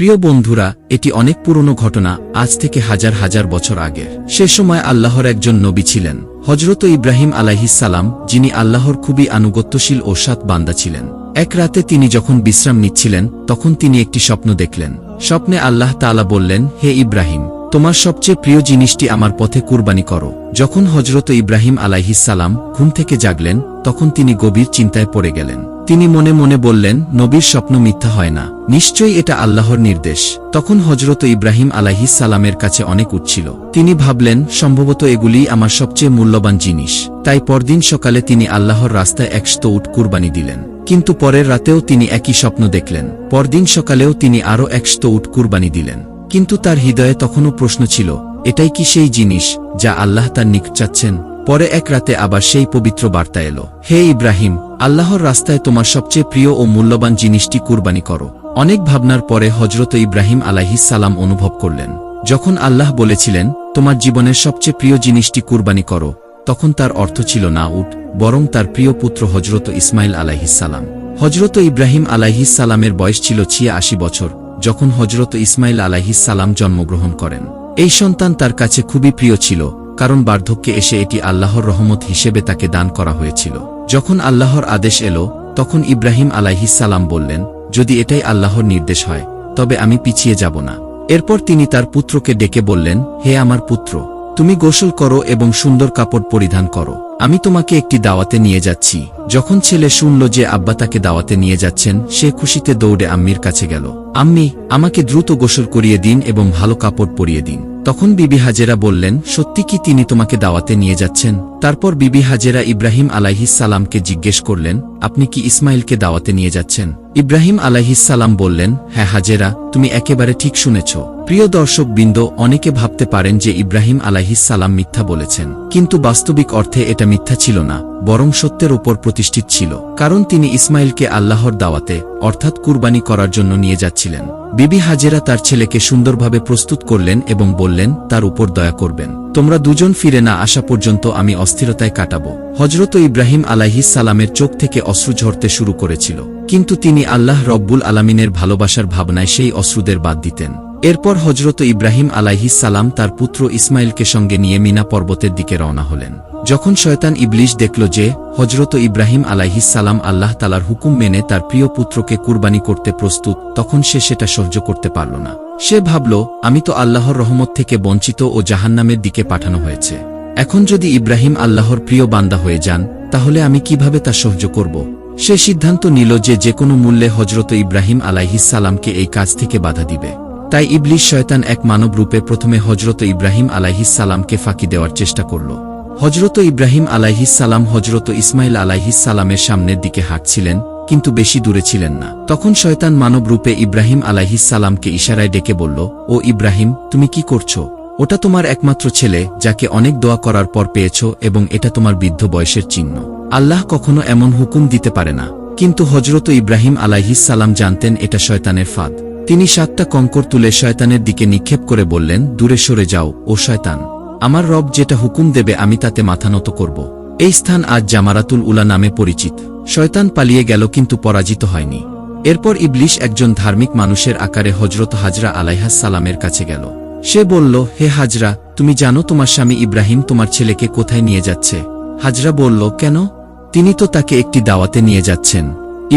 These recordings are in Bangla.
প্রিয় বন্ধুরা, এটি অনেক পুরনো ঘটনা, আজ থেকে হাজার হাজার বছর আগের। সে সময় আল্লাহর একজন নবী ছিলেন, হযরত ইব্রাহিম আলাইহিস সালাম, যিনি আল্লাহর খুবই আনুগত্যশীল ও সৎ বান্দা ছিলেন। এক রাতে তিনি যখন বিশ্রাম নিচ্ছিলেন, তখন তিনি একটি স্বপ্ন দেখলেন। স্বপ্নে আল্লাহ তাআলা বললেন, হে ইব্রাহিম, তোমার সবচেয়ে প্রিয় জিনিসটি আমার পথে কুরবানি করো। যখন হযরত ইব্রাহিম আলাইহিস সালাম ঘুম থেকে জাগলেন, তখন তিনি গভীর চিন্তায় পড়ে গেলেন। তিনি মনে মনে বললেন, নবীর স্বপ্ন মিথ্যা হয় না, নিশ্চয়ই এটা আল্লাহর নির্দেশ। তখন হযরত ইব্রাহিম আলাইহিস সালামের কাছে অনেক উট ছিল। তিনি ভাবলেন, সম্ভবত এগুলিই আমার সবচেয়ে মূল্যবান জিনিস। তাই পরদিন সকালে তিনি আল্লাহর রাস্তায় 100 উট কুরবানি দিলেন। কিন্তু পরের রাতেও তিনি একই স্বপ্ন দেখলেন। পরদিন সকালেও তিনি আরও 100 উট কুরবানি দিলেন। কিন্তু তার হৃদয়ে তখনও প্রশ্ন ছিল, এটাই কি সেই জিনিস যা আল্লাহ তার নিকট চাচ্ছেন? পরে এক রাতে আবার সেই পবিত্র বার্তা এলো, হে ইব্রাহিম, আল্লাহর রাস্তায় তোমার সবচেয়ে প্রিয় ও মূল্যবান জিনিসটি কুরবানি করো। অনেক ভাবনার পরে হযরত ইব্রাহিম আলাইহিস সালাম অনুভব করলেন, যখন আল্লাহ বলেছিলেন, তোমার জীবনের সবচেয়ে প্রিয় জিনিসটি কুরবানি করো, তখন তার অর্থ ছিল না উট, বরং তার প্রিয় পুত্র হযরত ইসমাইল আলাইহিস সালাম। হযরত ইব্রাহিম আলাইহিস সালামের বয়স ছিল 86 বছর যখন হযরত ইসমাইল আলাইহিস সালাম জন্মগ্রহণ করেন। এই সন্তান তার কাছে খুবই প্রিয় ছিল, কারণ বার্ধক্যে এসে এটি আল্লাহর রহমত হিসেবে তাকে দান করা হয়েছিল। যখন আল্লাহর আদেশ এলো, তখন ইব্রাহিম আলাইহিস সালাম বললেন, যদি এটাই আল্লাহর নির্দেশ হয়, তবে আমি পিছিয়ে যাব না। এরপর তিনি তার পুত্রকে ডেকে বললেন, হে আমার পুত্র, তুমি গোসল করো এবং সুন্দর কাপড় পরিধান করো, আমি তোমাকে একটি দাওয়াতে নিয়ে যাচ্ছি। যখন ছেলে শুনল যে আব্বা তাকে দাওয়াতে নিয়ে যাচ্ছেন, সে খুশিতে দৌড়ে আম্মির কাছে গেল। আম্মি, আমাকে দ্রুত গোসল করিয়ে দিন এবং ভালো কাপড় পরিয়ে দিন। তখন বিবি হাজেরা বললেন, সত্যি কি তিনি তোমাকে দাওয়াতে নিয়ে যাচ্ছেন? তারপর বিবি হাজেরা ইব্রাহিম আলাইহিস সালামকে জিজ্ঞেস করলেন, আপনি কি ইসমাইলকে দাওয়াতে নিয়ে যাচ্ছেন? ইব্রাহিম আলাইহিস সালাম বললেন, হ্যাঁ হাজেরা, তুমি একেবারে ঠিক শুনেছ। প্রিয় দর্শকবৃন্দ, অনেকে ভাবতে পারেন যে ইব্রাহিম আলাইহিস সালাম মিথ্যা বলেছেন, কিন্তু বাস্তবিক অর্থে এটা মিথ্যা ছিল না, বরং সত্যের উপর প্রতিষ্ঠিত ছিল। কারণ তিনি ইসমাইলকে আল্লাহর দাওয়াতে, অর্থাৎ কুরবানি করার জন্য নিয়ে যাচ্ছিলেন। বিবি হাজেরা তার ছেলেকে সুন্দরভাবে প্রস্তুত করলেন এবং বললেন, তার উপর দয়া করবেন। তোমরা দুজন ফিরে না আসা পর্যন্ত আমি অস্থিরতায় কাটাবো। হযরত ইব্রাহিম আলাইহিস সালামের চোখ থেকে অশ্রু ঝরতে শুরু করেছিল, কিন্তু তিনি আল্লাহ রব্বুল আলামিনের ভালোবাসার ভাবনায় সেই অশ্রুদের বাদ দিতেন। এরপর হযরত ইব্রাহিম আলাইহিস সালাম তার পুত্র ইসমাইলকে সঙ্গে নিয়ে মিনা পর্বতের দিকে রওনা হলেন। যখন শয়তান ইবলিশ দেখল যে হযরত ইব্রাহিম আলাইহিস সালাম আল্লাহ তাআলার হুকুম মেনে তার প্রিয় পুত্রকে কুরবানি করতে প্রস্তুত, তখন সে সেটা সহ্য করতে পারল না। সে ভাবল, আমি তো আল্লাহর রহমত থেকে বঞ্চিত ও জাহান্নামের দিকে পাঠানো হয়েছে। এখন যদি ইব্রাহিম আল্লাহর প্রিয় বান্দা হয়ে যান, তাহলে আমি কিভাবে তা সহ্য করব? সে সিদ্ধান্ত নিল যে কোনো মূল্যে হযরত ইব্রাহিম আলাইহিস সালামকে এই কাজ থেকে বাধা দিবে। তাই ইবলিশ শয়তান এক মানব রূপে প্রথমে হযরত ইব্রাহিম আলাইহিস সালামকে ফাঁকি দেওয়ার চেষ্টা করল। হযরত ইব্রাহিম আলাইহিস সালাম হযরত ইসমাইল আলাইহিস সালামের সামনের দিকে হাঁটছিলেন, কিন্তু বেশি দূরে ছিলেন না। তখন শয়তান মানব রূপে ইব্রাহিম আলাইহিস সালামকে ইশারায় ডেকে বলল, ও ইব্রাহিম, তুমি কি করছো? ওটা তোমার একমাত্র ছেলে, যাকে অনেক দোয়া করার পর পেয়েছ, এবং এটা তোমার বৃদ্ধ বয়সের চিহ্ন। আল্লাহ কখনো এমন হুকুম দিতে পারে না। কিন্তু হযরত ইব্রাহিম আলাইহিস সালাম জানতেন এটা শয়তানের ফাঁদ। তিনি 7টা কঙ্কর তুলে শয়তানের দিকে নিক্ষেপ করে বললেন, দূরে সরে যাও ও শয়তান, আমার রব যেটা হুকুম দেবে আমি তাতে মাথা নত করব। এই স্থান আজ জামারাতুল উলা নামে পরিচিত। শয়তান পালিয়ে গেল, কিন্তু পরাজিত হয়নি। এরপর ইবলিশ একজন ধার্মিক মানুষের আকারে হযরত হাজরা আলাইহাস সালামের কাছে গেল। সে বলল, হে হাজরা, তুমি জানো তোমার স্বামী ইব্রাহিম তোমার ছেলেকে কোথায় নিয়ে যাচ্ছে? হাজরা বলল, কেন? তিনি তো তাকে একটি দাওয়াতে নিয়ে যাচ্ছেন।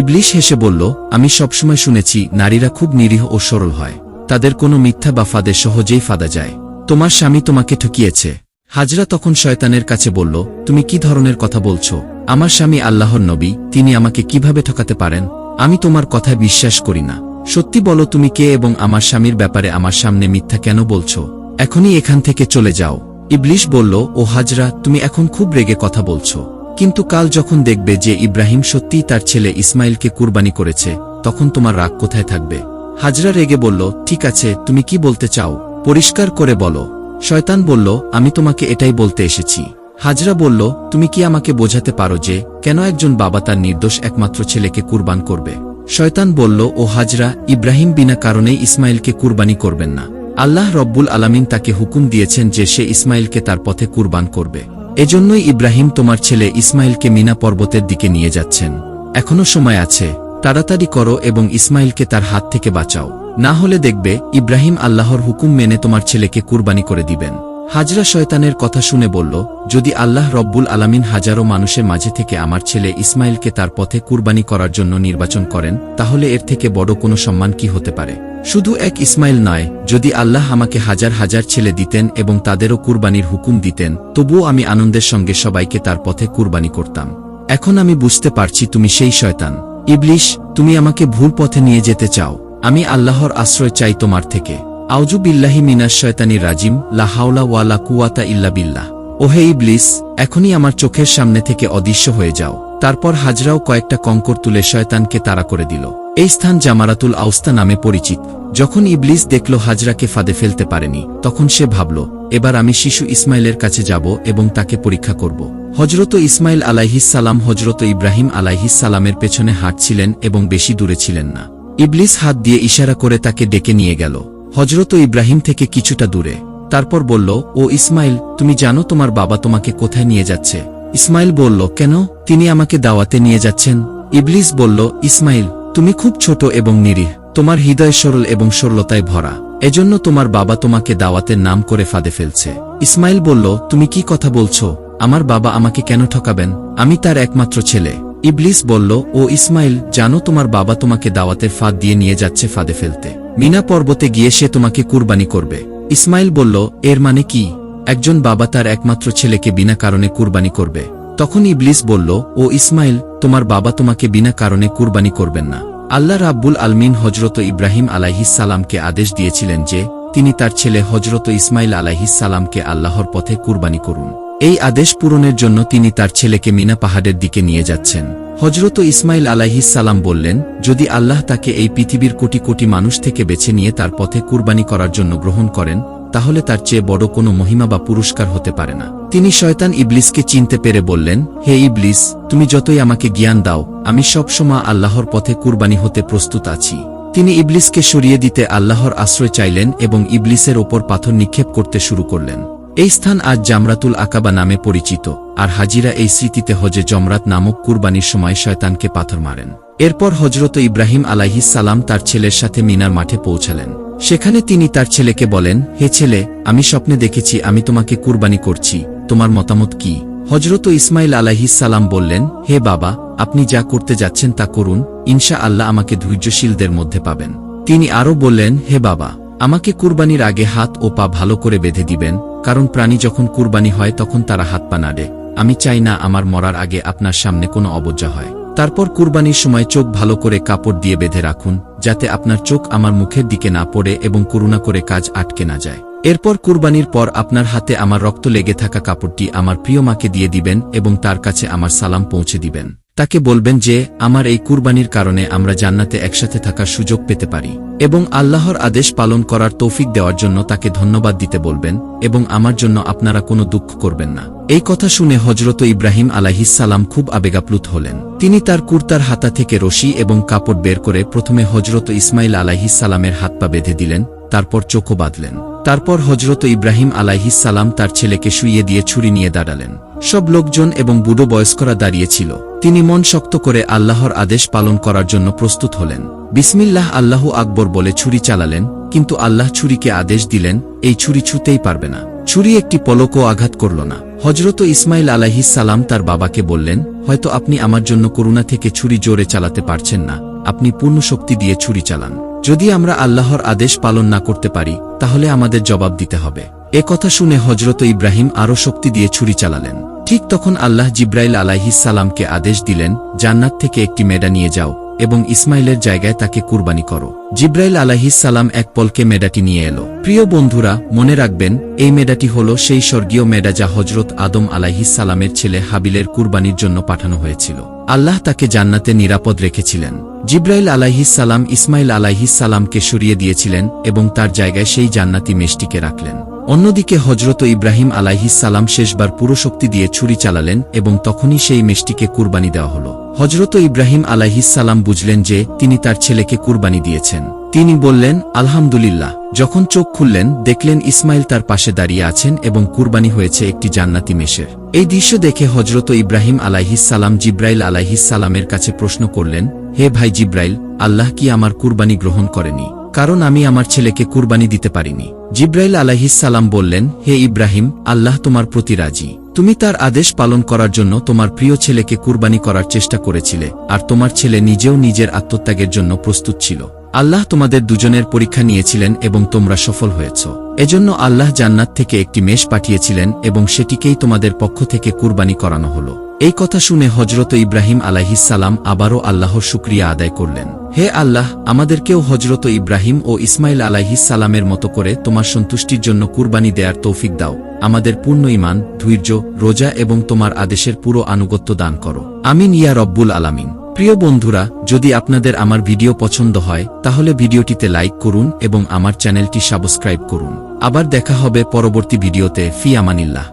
ইবলিশ হেসে বলল, আমি সবসময় শুনেছি নারীরা খুব নিরীহ ও সরল হয়, তাদের কোনো মিথ্যা বা ফাঁদে সহজেই ফাঁদা যায়। তোমার স্বামী তোমাকে ঠকিয়েছে। হাজরা তখন শয়তানের কাছে বলল, তুমি কি ধরনের কথা বলছো? আমার স্বামী আল্লাহর নবী, তিনি আমাকে কিভাবে ঠকাতে পারেন? আমি তোমার কথায় বিশ্বাস করি না। সত্যি বলো তুমি কে এবং আমার স্বামীর ব্যাপারে আমার সামনে মিথ্যা কেন বলছো? এখনই এখান থেকে চলে যাও। ইবলিশ বলল, ও হাজরা, তুমি এখন খুব রেগে কথা বলছো, কিন্তু কাল যখন দেখবে যে ইব্রাহিম সত্যিই তার ছেলে ইসমাইলকে কুরবানি করেছে, তখন তোমার রাগ কোথায় থাকবে? হাজরা রেগে বলল, ঠিক আছে, তুমি কি বলতে চাও? পরিষ্কার করে বলো। শয়তান বলল, আমি তোমাকে এটাই বলতে এসেছি। হাজরা বলল, তুমি কি আমাকে বোঝাতে পারো যে কেন একজন বাবা তার নির্দোষ একমাত্র ছেলেকে কুরবান করবে? শয়তান বলল, ও হাজরা, ইব্রাহিম বিনা কারণেই ইসমাইলকে কুরবানি করবেন না। আল্লাহ রব্বুল আলামিন তাকে হুকুম দিয়েছেন যে সে ইসমাইলকে তার পথে কুরবান করবে। এজন্যই ইব্রাহিম তোমার ছেলে ইসমাইলকে মিনা পর্বতের দিকে নিয়ে যাচ্ছেন। এখনো সময় আছে, তাড়াতাড়ি করো এবং ইসমাইলকে তার হাত থেকে বাঁচাও। না হলে দেখবে ইব্রাহিম আল্লাহর হুকুম মেনে তোমার ছেলেকে কুরবানি করে দিবেন। হাজরা শয়তানের কথা শুনে বলল, যদি আল্লাহ রব্বুল আলামিন হাজারো মানুষের মাঝে থেকে আমার ছেলে ইসমাইলকে তার পথে কুরবানি করার জন্য নির্বাচন করেন, তাহলে এর থেকে বড় কোনো সম্মান কি হতে পারে? শুধু এক ইসমাইল নয়, যদি আল্লাহ আমাকে হাজার হাজার ছেলে দিতেন এবং তাদেরও কুরবানির হুকুম দিতেন, তবুও আমি আনন্দের সঙ্গে সবাইকে তার পথে কুরবানি করতাম। এখন আমি বুঝতে পারছি তুমি সেই শয়তান। ইবলিশ, তুমি আমাকে ভুল পথে নিয়ে যেতে চাও। আমি আল্লাহর আশ্রয় চাই তোমার থেকে। আউযু বিল্লাহি মিনাশ শয়তানির রাজিম। লা হাওলা ওয়া লা কুওয়াতা ইল্লা বিল্লাহ। ওহে ইবলিস, এখনই আমার চোখের সামনে থেকে অদৃশ্য হয়ে যাও। তারপর হাজরাও কয়েকটা কঙ্কর তুলে শয়তানকে তাড়া করে দিল। এই স্থান জামারাতুল আউস্তা নামে পরিচিত। যখন ইবলিস দেখল হাজরাকে ফাঁদে ফেলতে পারেনি, তখন সে ভাবল, এবার আমি শিশু ইসমাইলের কাছে যাব এবং তাকে পরীক্ষা করব। হজরত ইসমাইল আলাইহিসসালাম হজরত ইব্রাহিম আলাইহিসসালামের পেছনে হাঁটছিলেন এবং বেশি দূরে ছিলেন না। ইবলিস হাত দিয়ে ইশারা করে তাকে ডেকে নিয়ে গেল হজরত ইব্রাহিম থেকে কিছুটা দূরে। তারপর বলল, ও ইসমাইল, তুমি জানো তোমার বাবা তোমাকে কোথায় নিয়ে যাচ্ছে? ইসমাইল বলল, কেন? তিনি আমাকে দাওয়াতে নিয়ে যাচ্ছেন। ইবলিস বলল, ইসমাইল, তুমি খুব ছোট এবং নিরীহ, তোমার হৃদয় সরল এবং সরলতায় ভরা, এজন্য তোমার বাবা তোমাকে দাওয়াতের নাম করে ফাঁদে ফেলছে। ইসমাইল বলল, তুমি কি কথা বলছো? আমার বাবা আমাকে কেন ঠকাবেন? আমি তার একমাত্র ছেলে। ইবলিস বলল, ও ইসমাইল, জানো তোমার বাবা তোমাকে দাওয়াতের ফাঁদ দিয়ে নিয়ে যাচ্ছে ফাঁদে ফেলতে। মিনা পর্বতে গিয়ে সে তোমাকে কুরবানি করবে। ইসমাইল বলল, এর মানে কি? একজন বাবা তার একমাত্র ছেলেকে বিনা কারণে কুরবানি করবে? তখন ইবলিস বলল, ও ইসমাইল, তোমার বাবা তোমাকে বিনা কারণে কুরবানি করবেন না। আল্লাহ রাব্বুল আলমিন হজরত ইব্রাহিম আলাইহিসসালামকে আদেশ দিয়েছিলেন যে তিনি তার ছেলে হজরত ইসমাইল আলাইহিসসালামকে আল্লাহর পথে কুরবানি করুন। এই আদেশ পূরণের জন্য তিনি তার ছেলেকে মিনা পাহাড়ের দিকে নিয়ে যাচ্ছেন। হজরত ইসমাইল আলাইহিসসালাম বললেন, যদি আল্লাহ তাকে এই পৃথিবীর কোটি কোটি মানুষ থেকে বেছে নিয়ে তার পথে কুরবানি করার জন্য গ্রহণ করেন, তাহলে তার চেয়ে বড় কোনো মহিমা বা পুরস্কার হতে পারে না। তিনি শয়তান ইবলিসকে চিনতে পেরে বললেন, হে ইবলিস, তুমি যতই আমাকে জ্ঞান দাও, আমি সবসময় আল্লাহর পথে কুরবানি হতে প্রস্তুত আছি। তিনি ইবলিসকে সরিয়ে দিতে আল্লাহর আশ্রয় চাইলেন এবং ইবলিসের ওপর পাথর নিক্ষেপ করতে শুরু করলেন। এই স্থান আজ জামরাতুল আকাবা নামে পরিচিত, আর হাজিরা এই স্মৃতিতে হজে জমরাত নামক কুরবানির সময় শয়তানকে পাথর মারেন। এরপর হজরত ইব্রাহিম আলাইহিসসালাম তার ছেলের সাথে মিনার মাঠে পৌঁছালেন। সেখানে তিনি তার ছেলেকে বলেন, হে ছেলে, আমি স্বপ্নে দেখেছি আমি তোমাকে কুরবানি করছি, তোমার মতামত কি? হজরত ইসমাইল আলাইহিসসালাম বললেন, হে বাবা, আপনি যা করতে যাচ্ছেন তা করুন, ইনশা আল্লাহ আমাকে ধৈর্যশীলদের মধ্যে পাবেন। তিনি আরও বললেন, হে বাবা, আমাকে কুরবানির আগে হাত ও পা ভালো করে বেঁধে দিবেন, কারণ প্রাণী যখন কুরবানি হয় তখন তারা হাত পা নাড়ে। আমি চাই না আমার মরার আগে আপনার সামনে কোনো অবজ্ঞা হয়। তারপর কুরবানির সময় চোখ ভালো করে কাপড় দিয়ে বেঁধে রাখুন, যাতে আপনার চোখ আমার মুখের দিকে না পড়ে এবং করুণা করে কাজ আটকে না যায়। এরপর কুরবানির পর আপনার হাতে আমার রক্ত লেগে থাকা কাপড়টি আমার প্রিয় মাকে দিয়ে দিবেন এবং তার কাছে আমার সালাম পৌঁছে দিবেন। তাকে বলবেন যে আমার এই কুরবানির কারণে আমরা জান্নাতে একসাথে থাকার সুযোগ পেতে পারি, এবং আল্লাহর আদেশ পালন করার তৌফিক দেওয়ার জন্য তাকে ধন্যবাদ দিতে বলবেন, এবং আমার জন্য আপনারা কোনো দুঃখ করবেন না। এই কথা শুনে হজরত ইব্রাহিম আলাইহিসসালাম খুব আবেগাপ্লুত হলেন। তিনি তার কুর্তার হাতা থেকে রশি এবং কাপড় বের করে প্রথমে হজরত ইসমাইল আলাইহিসসালামের হাত পা বেঁধে দিলেন, তারপর চোখও বাঁধলেন। তারপর হজরত ইব্রাহিম আলাইহিসসালাম তার ছেলেকে শুইয়ে দিয়ে ছুরি নিয়ে দাঁড়ালেন। সব লোকজন এবং বুড়ো বয়স্করা দাঁড়িয়েছিল। তিনি মন শক্ত করে আল্লাহর আদেশ পালন করার জন্য প্রস্তুত হলেন। বিসমিল্লাহ আল্লাহু আকবর বলে ছুরি চালালেন, কিন্তু আল্লাহ ছুরিকে আদেশ দিলেন, এই ছুরি ছুঁতেই পারবে না। ছুরি একটি পলকও আঘাত করল না। হজরত ইসমাইল আলাইহিসসালাম তার বাবাকে বললেন, হয়তো আপনি আমার জন্য করুণা থেকে ছুরি জোরে চালাতে পারছেন না, আপনি পূর্ণ শক্তি দিয়ে ছুরি চালান। যদি আমরা আল্লাহর আদেশ পালন না করতে পারি, তাহলে আমাদের জবাব দিতে হবে। এ কথা শুনে হজরত ইব্রাহিম আরও শক্তি দিয়ে ছুরি চালালেন। ঠিক তখন আল্লাহ জিব্রাইল আলাইহিসসালামকে আদেশ দিলেন, জান্নাত থেকে একটি মেঢা নিয়ে যাও এবং ইসমাইলের জায়গায় তাকে কুরবানি করো। জিব্রাইল আলাইহিসসালাম এক পলকে মেঢাটি নিয়ে এলো। প্রিয় বন্ধুরা, মনে রাখবেন, এই মেঢাটি হল সেই স্বর্গীয় মেঢা যা হজরত আদম আলাইহিসসালামের ছেলে হাবিলের কুরবানির জন্য পাঠানো হয়েছিল। আল্লাহ তাকে জান্নাতে নিরাপদ রেখেছিলেন। জিব্রাইল আলাইহিসসালাম ইসমাইল আলাইহিসসালামকে সরিয়ে দিয়েছিলেন এবং তার জায়গায় সেই জান্নাতি মেষটিকে রাখলেন। অন্যদিকে হজরত ইব্রাহিম আলাইহিসসালাম শেষবার পুরো শক্তি দিয়ে ছুরি চালালেন এবং তখনই সেই মেষটিকে কুরবানি দেওয়া হল। হজরত ইব্রাহিম আলাইহিসসালাম বুঝলেন যে তিনি তার ছেলেকে কুরবানি দিয়েছেন। তিনি বললেন, আলহামদুলিল্লাহ। যখন চোখ খুললেন, দেখলেন ইসমাইল তার পাশে দাঁড়িয়ে আছেন এবং কুরবানি হয়েছে একটি জান্নাতি মেষের। এই দৃশ্য দেখে হজরত ইব্রাহিম আলাইহিসসালাম জিব্রাইল আলাইহিসসালামের কাছে প্রশ্ন করলেন, হে ভাই জিব্রাইল, আল্লাহ কি আমার কুরবানি গ্রহণ করেনি? কারণ আমি আমার ছেলেকে কুরবানি দিতে পারিনি। জিব্রাইল আলাইহিসসালাম বললেন, হে ইব্রাহিম, আল্লাহ তোমার প্রতি রাজি। তুমি তার আদেশ পালন করার জন্য তোমার প্রিয় ছেলেকে কুরবানি করার চেষ্টা করেছিলে, আর তোমার ছেলে নিজেও নিজের আত্মত্যাগের জন্য প্রস্তুত ছিল। আল্লাহ তোমাদের দুজনের পরীক্ষা নিয়েছিলেন এবং তোমরা সফল হয়েছ। এজন্য আল্লাহ জান্নাত থেকে একটি মেষ পাঠিয়েছিলেন এবং সেটিকেই তোমাদের পক্ষ থেকে কুরবানি করানো হলো। এই কথা শুনে হযরত ইব্রাহিম আলাইহিসসালাম আবারও আল্লাহর শুকরিয়া আদায় করলেন। হে আল্লাহ, আমাদেরকেও হযরত ইব্রাহিম ও ইসমাইল আলাইহিসসালামের মতো করে তোমার সন্তুষ্টির জন্য কুরবানি দেয়ার তৌফিক দাও। আমাদের পূর্ণ ঈমান, ধৈর্য, রোজা এবং তোমার আদেশের পুরো আনুগত্য দান করো। আমিন ইয়া রব্বুল আলামিন। প্রিয় বন্ধুরা, যদি আপনাদের আমার ভিডিও পছন্দ হয় তাহলে ভিডিওটিতে লাইক করুন এবং আমার চ্যানেলটি সাবস্ক্রাইব করুন। আবার দেখা হবে পরবর্তী ভিডিওতে। ফি আমানিল্লাহ।